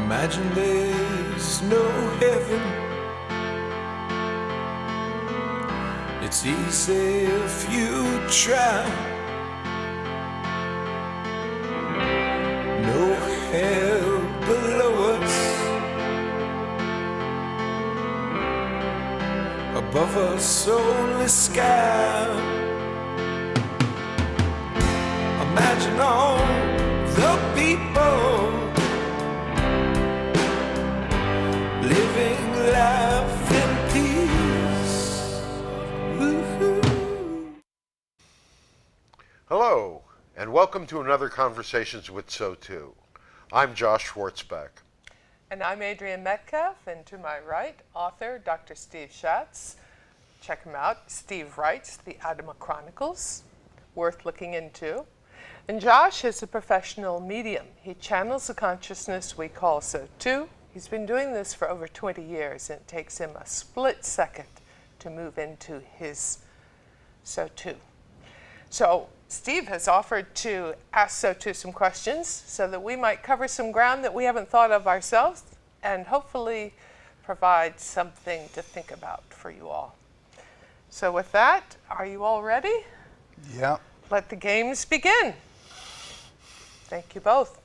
Imagine there's no heaven. It's easy if you try. No hell below us, above us only sky. Imagine all the people living life in peace. Woo-hoo. Hello, and welcome to another Conversations with SOTU. I'm Josh Schwartzbeck. And I'm Adrian Metcalf, and to my right, author Dr. Steve Schatz. Check him out. Steve writes the Adima Chronicles, worth looking into. And Josh is a professional medium. He channels the consciousness we call SOTU. He's been doing this for over 20 years, and it takes him a split second to move into his SOTU. So Steve has offered to ask SOTU some questions so that we might cover some ground that we haven't thought of ourselves and hopefully provide something to think about for you all. So with that, are you all ready? Yeah. Let the games begin. Thank you both.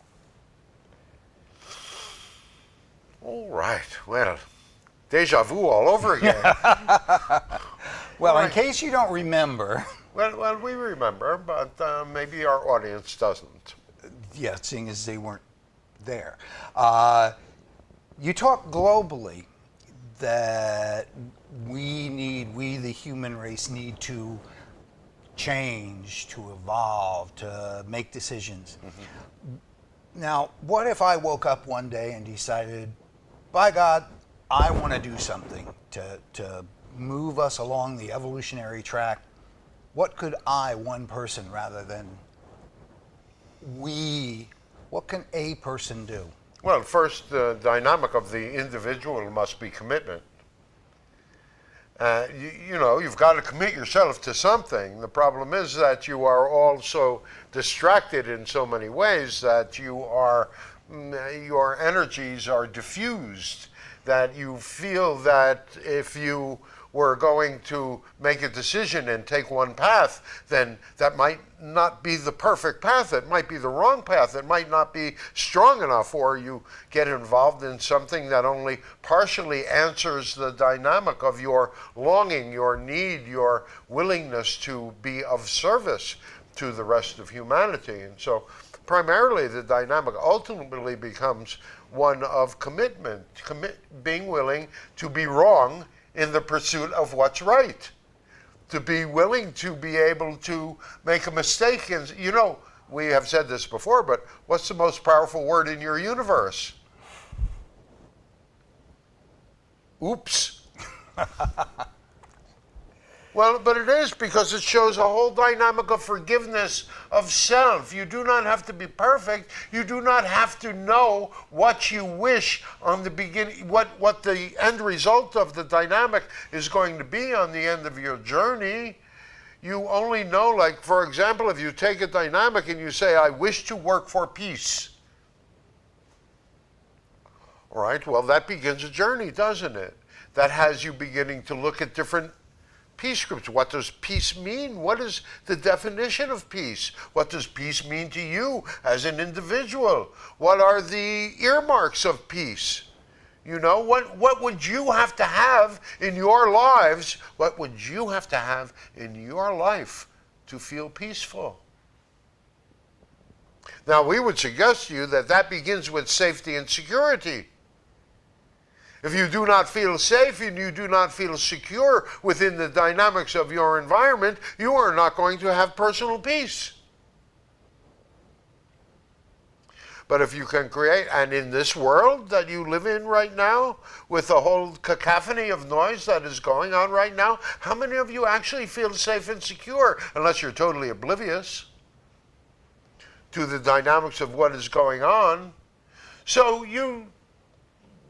All right, well, deja vu all over again. Well, Right. in case you don't remember, Well, we remember, but maybe our audience doesn't. yeah, seeing as they weren't there, you talk globally that we the human race need to change, to evolve, to make decisions. Mm-hmm. Now, what if I woke up one day and decided, by God, I want to do something to move us along the evolutionary track? What could I, one person, rather than we, what can a person do? Well, first, the dynamic of the individual must be commitment. You know, you've got to commit yourself to something. The problem is that you are also distracted in so many ways that your energies are diffused, that you feel that if you were going to make a decision and take one path, then that might not be the perfect path. It might be the wrong path. It might not be strong enough, or you get involved in something that only partially answers the dynamic of your longing, your need, your willingness to be of service to the rest of humanity. And so primarily the dynamic ultimately becomes one of commitment, being willing to be wrong in the pursuit of what's right, to be willing to be able to make a mistake. And you know, we have said this before, but what's the most powerful word in your universe? Oops. Well, but it is, because it shows a whole dynamic of forgiveness of self. You do not have to be perfect. You do not have to know what you wish on the beginning, what the end result of the dynamic is going to be on the end of your journey. You only know, like, for example, if you take a dynamic and you say, I wish to work for peace. All right, well, that begins a journey, doesn't it? That has you beginning to look at different peace groups. What does peace mean? What is the definition of peace? What does peace mean to you as an individual? What are the earmarks of peace? You know, what would you have to have in your lives? What would you have to have in your life to feel peaceful? Now, we would suggest to you that that begins with safety and security. If you do not feel safe and you do not feel secure within the dynamics of your environment, you are not going to have personal peace. But if you can create, and in this world that you live in right now, with the whole cacophony of noise that is going on right now, how many of you actually feel safe and secure, unless you're totally oblivious to the dynamics of what is going on? So you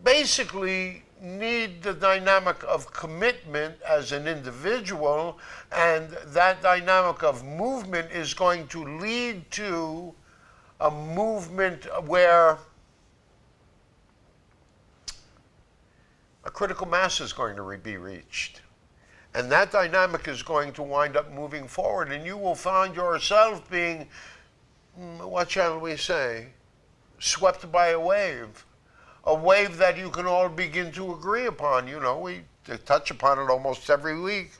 basically need the dynamic of commitment as an individual, and that dynamic of movement is going to lead to a movement where a critical mass is going to be reached. And that dynamic is going to wind up moving forward, and you will find yourself being, what shall we say, swept by a wave that you can all begin to agree upon. You know, we touch upon it almost every week.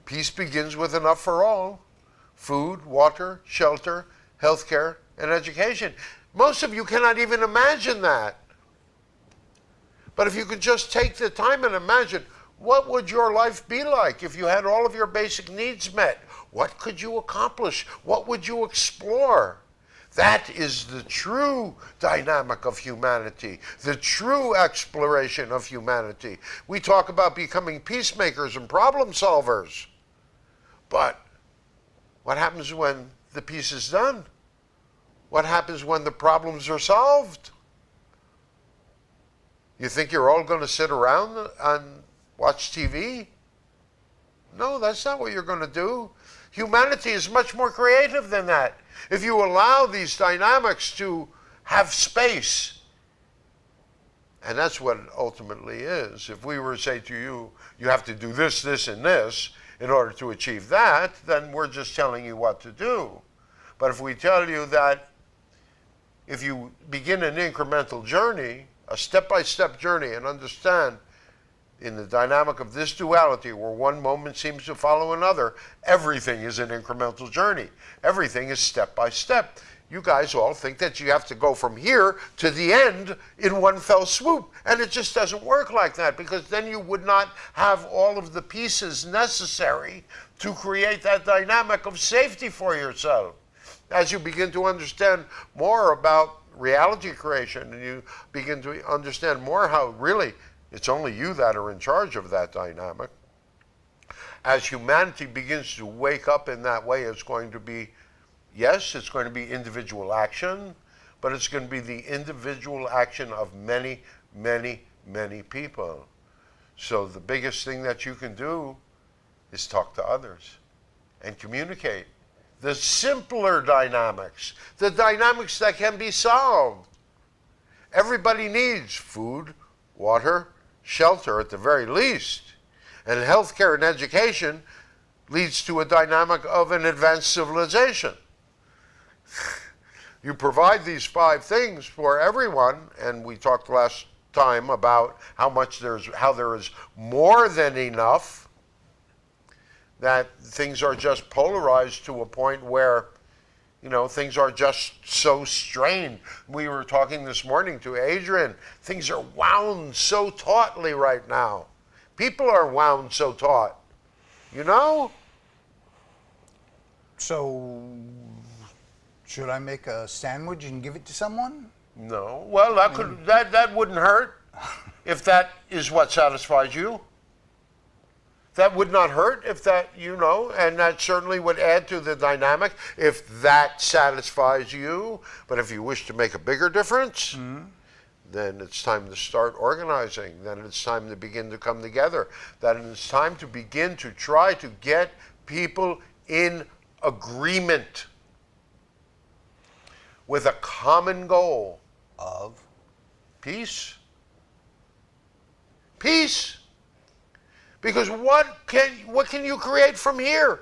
Peace begins with enough for all: food, water, shelter, healthcare, and education. Most of you cannot even imagine that. But if you could just take the time and imagine, what would your life be like if you had all of your basic needs met? What could you accomplish? What would you explore? That is the true dynamic of humanity, the true exploration of humanity. We talk about becoming peacemakers and problem solvers. But what happens when the peace is done? What happens when the problems are solved? You think you're all going to sit around and watch TV? No, that's not what you're going to do. Humanity is much more creative than that. If you allow these dynamics to have space, and that's what it ultimately is. If we were to say to you, you have to do this, this, and this in order to achieve that, then we're just telling you what to do. But if we tell you that if you begin an incremental journey, a step-by-step journey, and understand in the dynamic of this duality where one moment seems to follow another, everything is an incremental journey. Everything is step-by-step. You guys all think that you have to go from here to the end in one fell swoop, and it just doesn't work like that, because then you would not have all of the pieces necessary to create that dynamic of safety for yourself. As you begin to understand more about reality creation, and you begin to understand more how really it's only you that are in charge of that dynamic, as humanity begins to wake up in that way, it's going to be, yes, it's going to be individual action, but it's going to be the individual action of many, many, many people. So the biggest thing that you can do is talk to others and communicate. The simpler dynamics, the dynamics that can be solved. Everybody needs food, water, shelter at the very least. And healthcare and education leads to a dynamic of an advanced civilization. You provide these 5 things for everyone, and we talked last time about how there is more than enough, that things are just polarized to a point where, you know, things are just so strained. We were talking this morning to Adrian. Things are wound so tautly right now. People are wound so taut. You know? So, should I make a sandwich and give it to someone? No. Well, that wouldn't hurt if that is what satisfies you. That would not hurt if that, you know, and that certainly would add to the dynamic if that satisfies you. But if you wish to make a bigger difference, then it's time to start organizing. Then it's time to begin to come together. Then it's time to begin to try to get people in agreement with a common goal Of? peace. Peace. Because what can you create from here?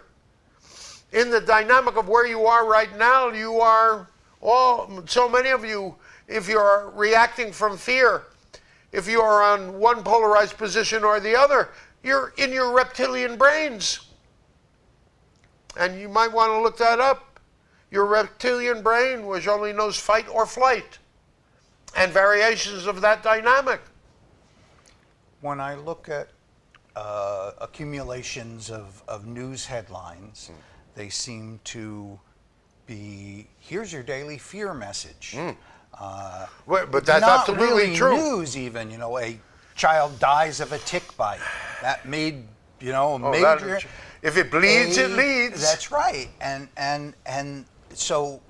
In the dynamic of where you are right now, you are so many of you, if you're reacting from fear, if you are on one polarized position or the other, you're in your reptilian brains. And you might want to look that up. Your reptilian brain, which only knows fight or flight, and variations of that dynamic. When I look at accumulations of news headlines, they seem to be, here's your daily fear message. But that's not absolutely really true. News even, you know, a child dies of a tick bite. That made, you know, a major... If it bleeds, it leads. That's right. And so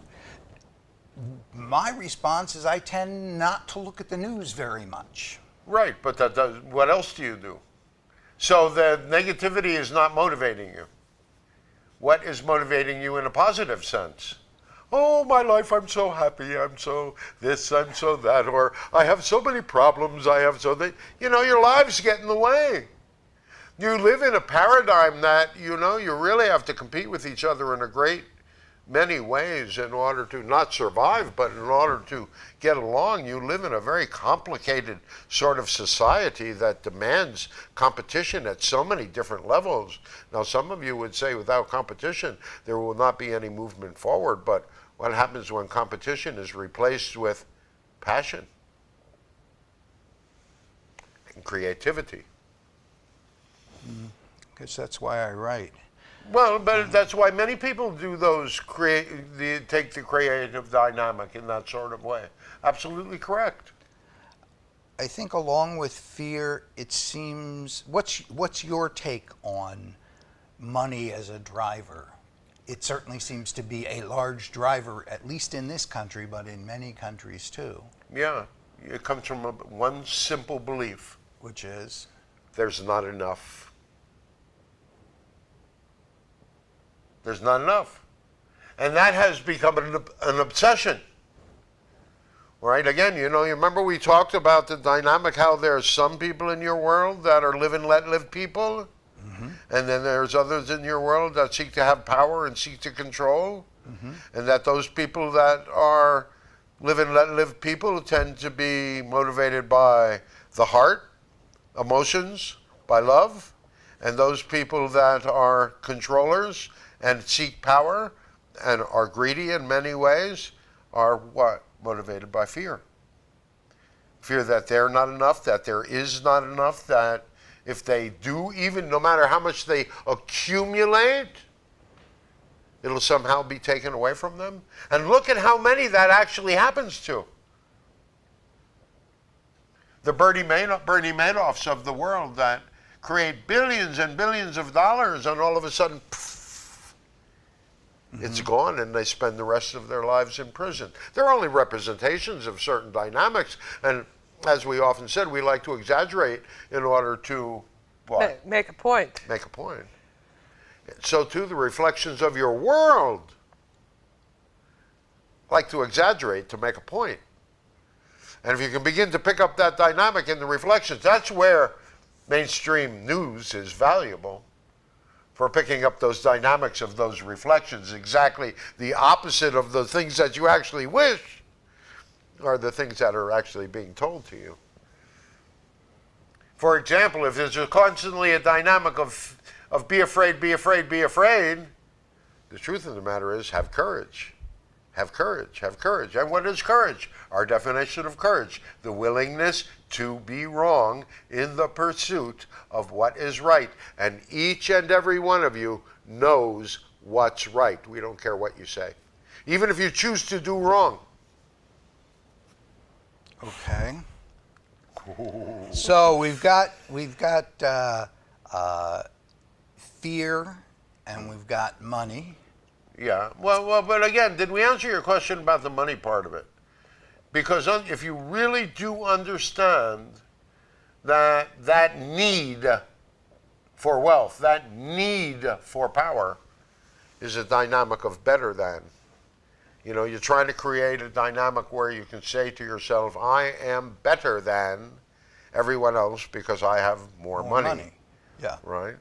my response is I tend not to look at the news very much. Right, but what else do you do? So the negativity is not motivating you. What is motivating you in a positive sense? Oh, my life, I'm so happy, I'm so this, I'm so that, or I have so many problems, I have so that, your lives get in the way. You live in a paradigm that, you really have to compete with each other in a great many ways in order to not survive, but in order to get along. You live in a very complicated sort of society that demands competition at so many different levels. Now, some of you would say without competition, there will not be any movement forward, but what happens when competition is replaced with passion and creativity? Because that's why I write. Well, but that's why many people do take the creative dynamic in that sort of way. Absolutely correct. I think along with fear, it seems, what's your take on money as a driver? It certainly seems to be a large driver, at least in this country, but in many countries too. Yeah, it comes from one simple belief. Which is? There's not enough. There's not enough. And that has become an obsession. Right? Again, you remember we talked about the dynamic, how there's some people in your world that are live and let live people, and then there's others in your world that seek to have power and seek to control, and that those people that are live and let live people tend to be motivated by the heart, emotions, by love, and those people that are controllers and seek power and are greedy in many ways are what? Motivated by fear. Fear that they're not enough, that there is not enough, that if they do, even no matter how much they accumulate, it'll somehow be taken away from them. And look at how many that actually happens to. The Bernie Madoffs of the world that create billions and billions of dollars, and all of a sudden, it's gone, and they spend the rest of their lives in prison. They're only representations of certain dynamics, and as we often said, we like to exaggerate in order to what? Make a point. Make a point. So too, the reflections of your world like to exaggerate to make a point. And if you can begin to pick up that dynamic in the reflections, that's where mainstream news is valuable. For picking up those dynamics of those reflections, exactly the opposite of the things that you actually wish are the things that are actually being told to you. For example, if there's constantly a dynamic of be afraid, be afraid, be afraid, the truth of the matter is have courage. Have courage, have courage. And what is courage? Our definition of courage, the willingness to be wrong in the pursuit of what is right. And each and every one of you knows what's right. We don't care what you say. Even if you choose to do wrong. Okay. So we've got fear, and we've got money. Yeah. Well, but again, did we answer your question about the money part of it? Because if you really do understand that need for wealth, that need for power, is a dynamic of better than. You're trying to create a dynamic where you can say to yourself, I am better than everyone else because I have more money. Yeah. Right?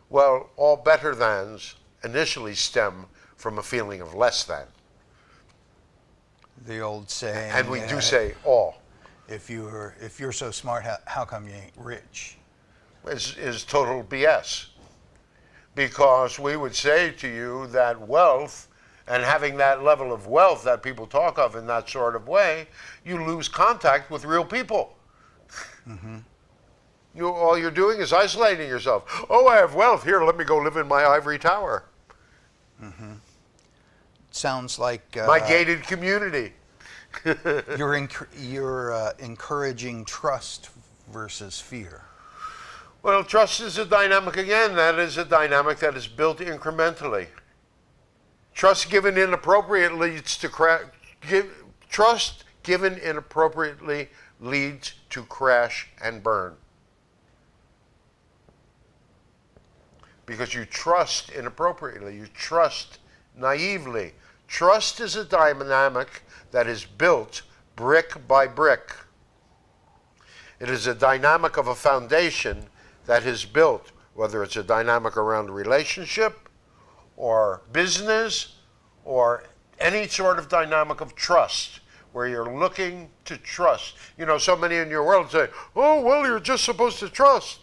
Well, all better thans initially stem from a feeling of less than. The old saying. And we do say all. If you're so smart, how come you ain't rich? Is total BS. Because we would say to you that wealth, and having that level of wealth that people talk of in that sort of way, you lose contact with real people. All you're doing is isolating yourself. Oh, I have wealth. Here, let me go live in my ivory tower. Sounds like my gated community. you're encouraging trust versus fear. Well, trust is a dynamic again. That is a dynamic that is built incrementally. Trust given inappropriately leads to trust given inappropriately leads to crash and burn. Because you trust inappropriately, you trust naively, Trust is a dynamic that is built brick by brick. It is a dynamic of a foundation that is built, whether it's a dynamic around a relationship or business or any sort of dynamic of trust where you're looking to trust. You know, so many in your world say, oh, well, you're just supposed to trust.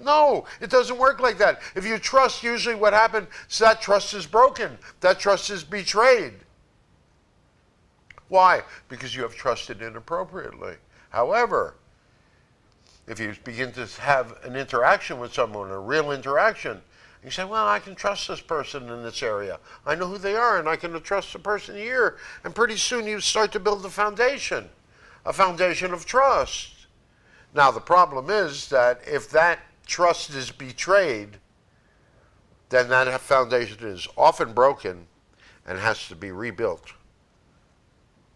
No, it doesn't work like that. If you trust, usually what happens is that trust is broken. That trust is betrayed. Why? Because you have trusted inappropriately. However, if you begin to have an interaction with someone, a real interaction, you say, well, I can trust this person in this area. I know who they are, and I can trust the person here. And pretty soon you start to build a foundation of trust. Now, the problem is that if that trust is betrayed, then that foundation is often broken and has to be rebuilt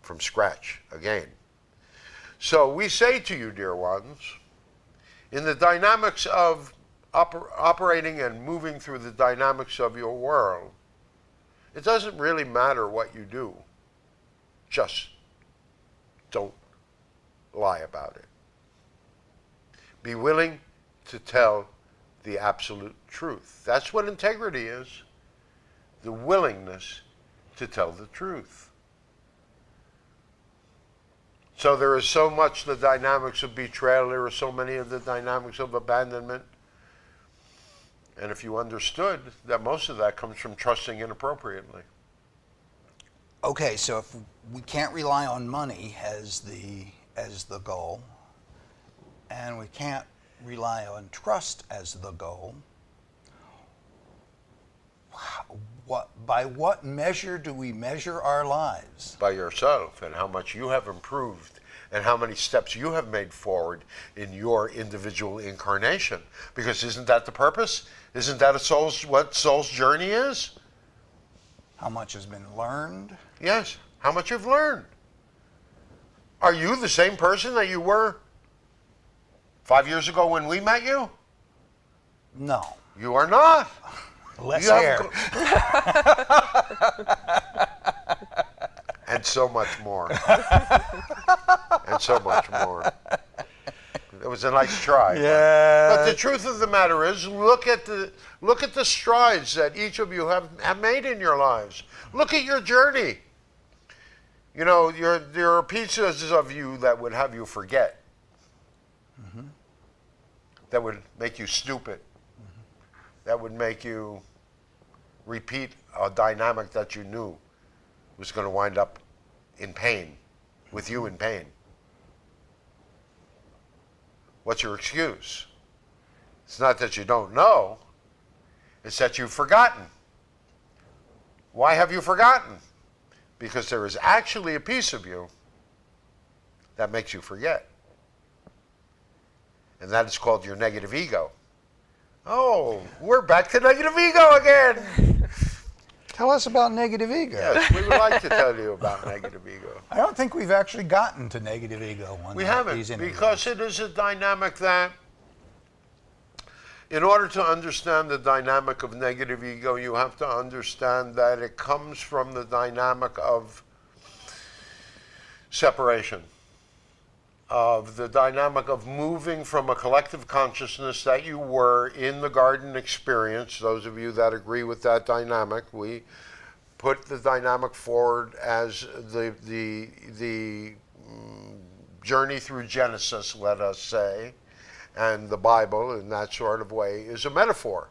from scratch again. So we say to you, dear ones, in the dynamics of operating and moving through the dynamics of your world, it doesn't really matter what you do. Just don't lie about it. Be willing to tell the absolute truth. That's what integrity is. The willingness to tell the truth. So there is so much the dynamics of betrayal. There are so many of the dynamics of abandonment. And if you understood that most of that comes from trusting inappropriately. Okay, so if we can't rely on money as the goal, and we can't rely on trust as the goal, by what measure do we measure our lives? By yourself and how much you have improved and how many steps you have made forward in your individual incarnation. Because isn't that the purpose? Isn't that what soul's journey is? How much has been learned? Yes, how much you've learned. Are you the same person that you were 5 years ago when we met you? No. You are not. Less You have hair. And so much more. And so much more. It was a nice try. Yeah. But the truth of the matter is, look at the strides that each of you have made in your lives. Look at your journey. You know, there are pieces of you that would have you forget. Mm-hmm. That would make you stupid. Mm-hmm. That would make you repeat a dynamic that you knew was going to wind up in pain, with you in pain. What's your excuse? It's not that you don't know, it's that you've forgotten. Why have you forgotten? Because there is actually a piece of you that makes you forget. And that is called your negative ego. Oh, we're back to negative ego again. Tell us about negative ego. Yes, we would like to tell you about negative ego. I don't think we've actually gotten to negative ego on We these haven't, interviews. because it is a dynamic that, in order to understand the dynamic of negative ego, you have to understand that it comes from the dynamic of separation, of the dynamic of moving from a collective consciousness that you were in the garden experience. Those of you that agree with that dynamic, we put the dynamic forward as the journey through Genesis, let us say, and the Bible in that sort of way is a metaphor.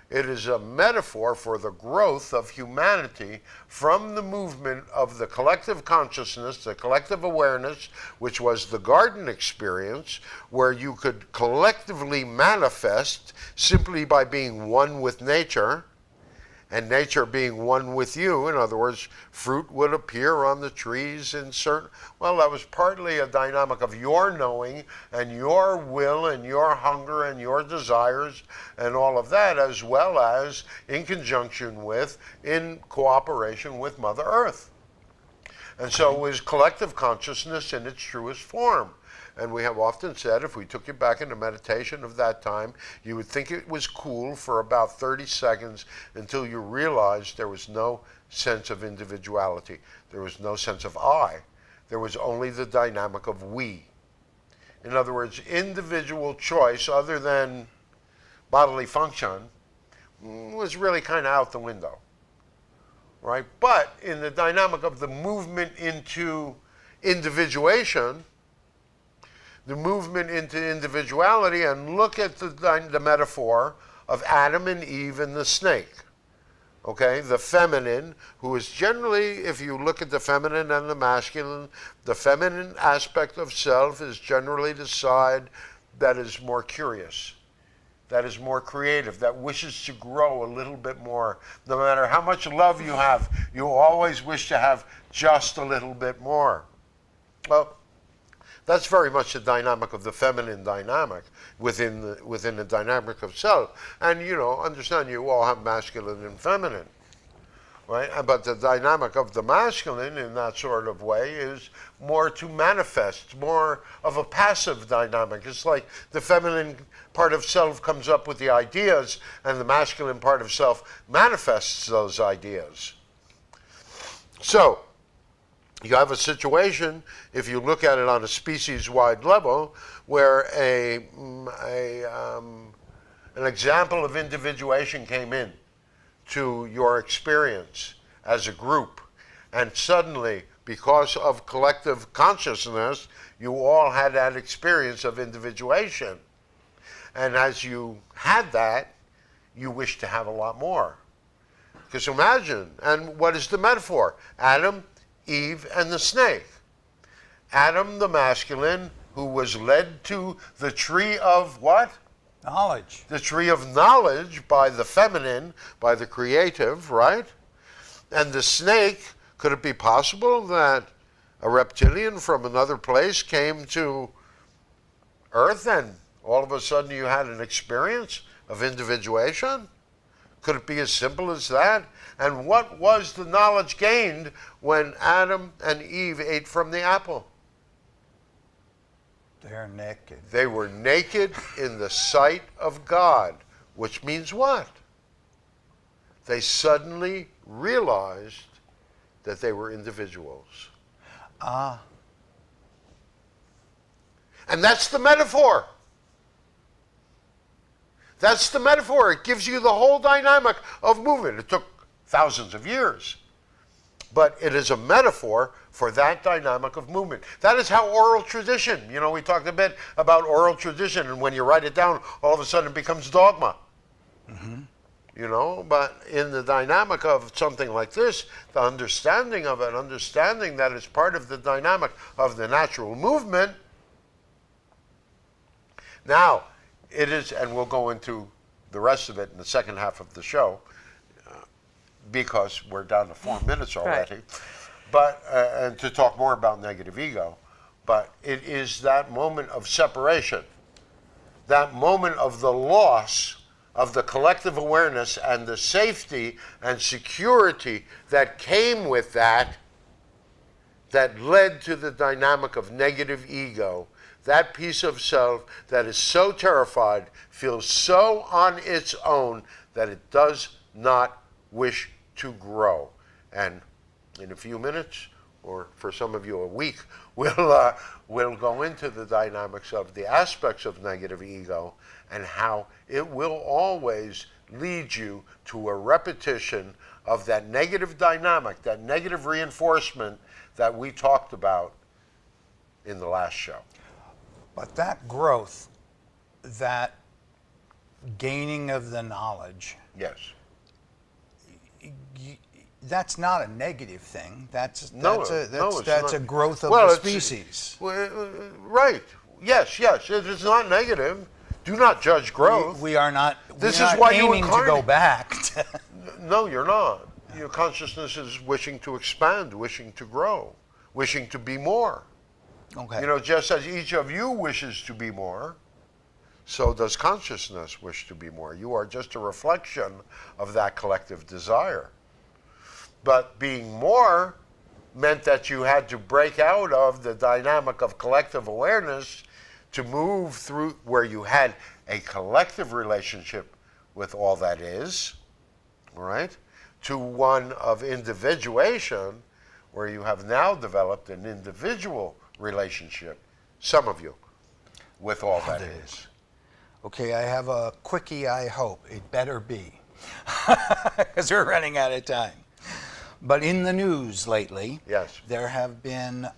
It is a metaphor for the growth of humanity from the movement of the collective consciousness, the collective awareness, which was the garden experience, where you could collectively manifest simply by being one with nature, and nature being one with you. In other words, fruit would appear on the trees in certain... Well, that was partly a dynamic of your knowing and your will and your hunger and your desires and all of that, as well as in conjunction with, in cooperation with Mother Earth. And so it was collective consciousness in its truest form. And we have often said if we took you back into meditation of that time, you would think it was cool for about 30 seconds until you realized there was no sense of individuality. There was no sense of I. There was only the dynamic of we. In other words, individual choice other than bodily function was really kind of out the window, right? But in the dynamic of the movement into individuation, the movement into individuality, and look at the metaphor of Adam and Eve and the snake. Okay, the feminine, who is generally, if you look at the feminine and the masculine, the feminine aspect of self is generally the side that is more curious, that is more creative, that wishes to grow a little bit more. No matter how much love you have, you always wish to have just a little bit more. Well, that's very much the dynamic of the feminine dynamic within the dynamic of self. And, you know, understand you all have masculine and feminine, right? But the dynamic of the masculine in that sort of way is more to manifest, more of a passive dynamic. It's like the feminine part of self comes up with the ideas and the masculine part of self manifests those ideas. So, you have a situation, if you look at it on a species-wide level, where an example of individuation came in to your experience as a group, and suddenly, because of collective consciousness, you all had that experience of individuation. And as you had that, you wish to have a lot more. Because imagine, and what is the metaphor? Adam, Eve, and the snake. Adam, the masculine, who was led to the tree of what? Knowledge. The tree of knowledge by the feminine, by the creative, right? And the snake, could it be possible that a reptilian from another place came to Earth and all of a sudden you had an experience of individuation? Could it be as simple as that? And what was the knowledge gained when Adam and Eve ate from the apple? They're naked. They were naked in the sight of God, which means what? They suddenly realized that they were individuals. And that's the metaphor. That's the metaphor. It gives you the whole dynamic of movement. It took thousands of years. But it is a metaphor for that dynamic of movement. That is how oral tradition, you know, we talked a bit about oral tradition, and when you write it down, all of a sudden it becomes dogma. Mm-hmm. You know, but in the dynamic of something like this, the understanding of it, understanding that it's part of the dynamic of the natural movement. Now, it is, and we'll go into the rest of it in the second half of the show, because we're down to 4 minutes already. Right. But and to talk more about negative ego, but it is that moment of separation, that moment of the loss of the collective awareness and the safety and security that came with that, that led to the dynamic of negative ego. That piece of self that is so terrified, feels so on its own that it does not wish to grow. And in a few minutes, or for some of you a week, we'll go into the dynamics of the aspects of negative ego and how it will always lead you to a repetition of that negative dynamic, that negative reinforcement that we talked about in the last show. But that growth, that gaining of the knowledge, yes, that's not a negative thing. That's a growth of the species. Right. Yes. It is not negative. Do not judge growth. We are not. This is why you aiming to go back. No, you're not. Your consciousness is wishing to expand, wishing to grow, wishing to be more. Okay. You know, just as each of you wishes to be more, so does consciousness wish to be more. You are just a reflection of that collective desire. But being more meant that you had to break out of the dynamic of collective awareness to move through where you had a collective relationship with all that is, all right, to one of individuation, where you have now developed an individual relationship, some of you, with all that is. Okay, I have a quickie, I hope. It better be, because we're running out of time. But in the news lately, Yes. there have been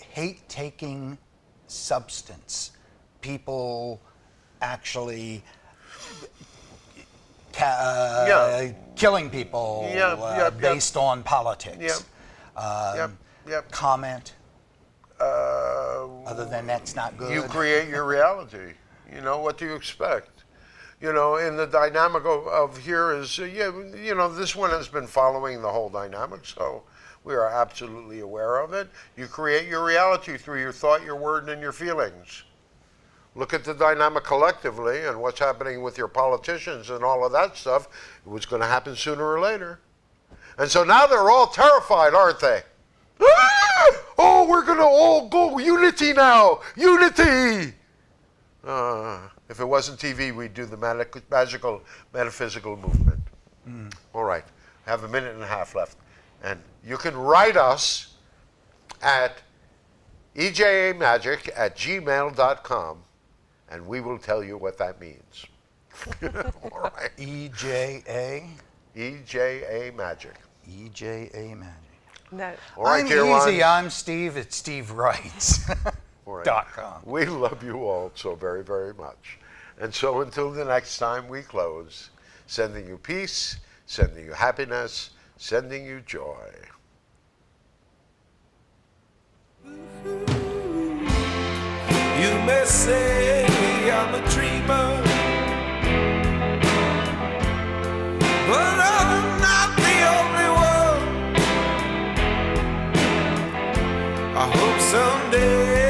hate-taking substance. People actually killing people based on politics. Comment? Other than that's not good? You create your reality. You know, what do you expect? You know, in the dynamic of here is, you know, this one has been following the whole dynamic, so we are absolutely aware of it. You create your reality through your thought, your word, and your feelings. Look at the dynamic collectively and what's happening with your politicians and all of that stuff. It was going to happen sooner or later. And so now they're all terrified, aren't they? Ah! Oh, we're going to all go unity now. Unity! If it wasn't TV, we'd do the magical metaphysical movement. All right. I have a minute and a half left. And you can write us at ejamagic@gmail.com, and we will tell you what that means. All right. EJA? EJA Magic. EJA Magic. No. All right, I'm dear easy. ones. I'm Steve at SteveWrites. All right. .com. We love you all so very, very much. And so until the next time we close, sending you peace, sending you happiness, sending you joy. You may say I'm a dreamer, but I'm not the only one. I hope someday